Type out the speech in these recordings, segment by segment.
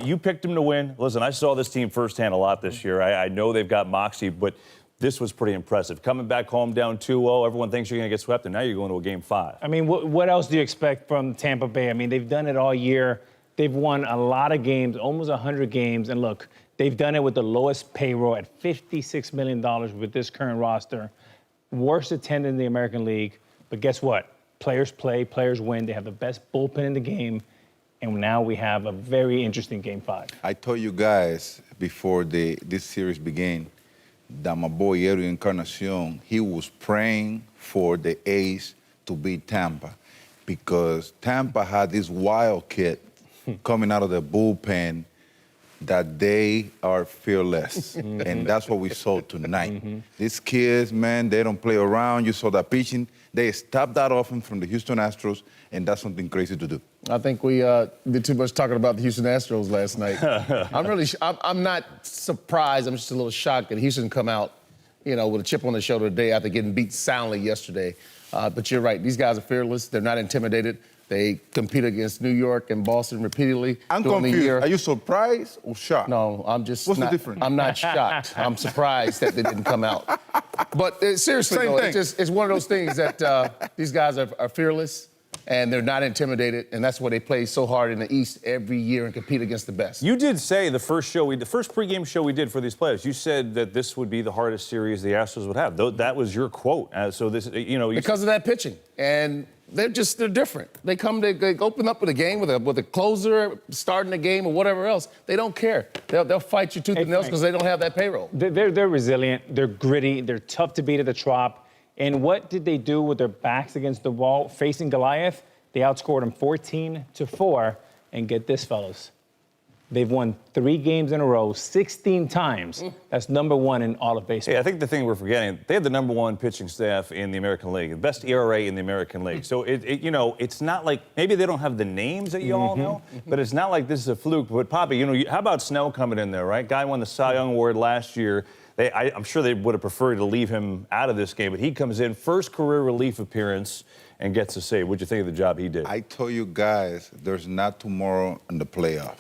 you picked them to win. Listen, I saw this team firsthand a lot this year. I know they've got moxie, but this was pretty impressive. Coming back home down 2-0, everyone thinks you're going to get swept, and now you're going to a Game 5. I mean, what else do you expect from Tampa Bay? I mean, they've done it all year. They've won a lot of games, almost 100 games. And look, they've done it with the lowest payroll at $56 million with this current roster. Worst attendance in the American League. But guess what? Players play, players win. They have the best bullpen in the game. And now we have a very interesting Game 5. I told you guys before this series began that my boy Eddie Encarnacion, he was praying for the A's to beat Tampa because Tampa had this wild kid coming out of the bullpen that they are fearless. And that's what we saw tonight. These kids, man, they don't play around. You saw that pitching. They stopped that offense from the Houston Astros, and that's something crazy to do. I think we did too much talking about the Houston Astros last night. I'm not surprised. I'm just a little shocked that Houston come out, you know, with a chip on their shoulder today after getting beat soundly yesterday. But you're right. These guys are fearless. They're not intimidated. They compete against New York and Boston repeatedly. I'm confused. Are you surprised or shocked? No, I'm just What's the difference? I'm not shocked. I'm surprised that they didn't come out. But seriously, though, it's one of those things that these guys are fearless and they're not intimidated, and that's why they play so hard in the East every year and compete against the best. You did say the first pregame show we did for these players, you said that this would be the hardest series the Astros would have. That was your quote. So this, you know, because of that pitching, and they're different. They open up with a game with a closer starting the game or whatever else. They don't care. They'll fight you tooth and nails because they don't have that payroll. They're resilient. They're gritty. They're tough to beat at the Trop. And what did they do with their backs against the wall facing Goliath? They outscored them 14-4. And get this, fellas. They've won 3 games in a row, 16 times. That's #1 in all of baseball. Hey, I think the thing we're forgetting, they have the #1 pitching staff in the American League, the best ERA in the American League. So, you know, it's not like maybe they don't have the names that you all know, but it's not like this is a fluke. But, Poppy, you know, how about Snell coming in there, right? Guy won the Cy Young Award last year. I'm sure they would have preferred to leave him out of this game, but he comes in, first career relief appearance, and gets a save. What'd you think of the job he did? I told you guys, there's not tomorrow in the playoff.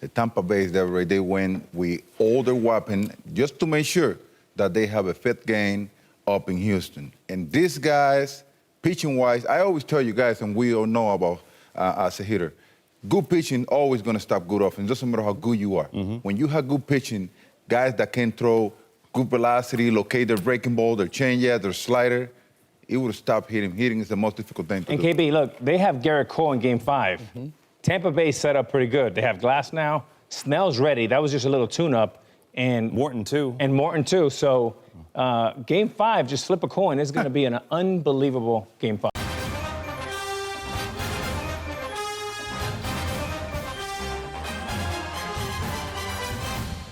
The Tampa Bay is there, they win with all their weapon just to make sure that they have a 5th game up in Houston. And these guys, pitching-wise, I always tell you guys, and we all know about as a hitter, good pitching always going to stop good offense. It doesn't matter how good you are. When you have good pitching, guys that can throw good velocity, locate their breaking ball, their changeup, their slider, it would stop hitting. Hitting is the most difficult thing to do. And KB, look, they have Garrett Cole in Game 5. Tampa Bay set up pretty good. They have Glass now. Snell's ready. That was just a little tune-up. And Morton, too. And Morton, too. So Game 5, just flip a coin. It's going to be an unbelievable Game 5.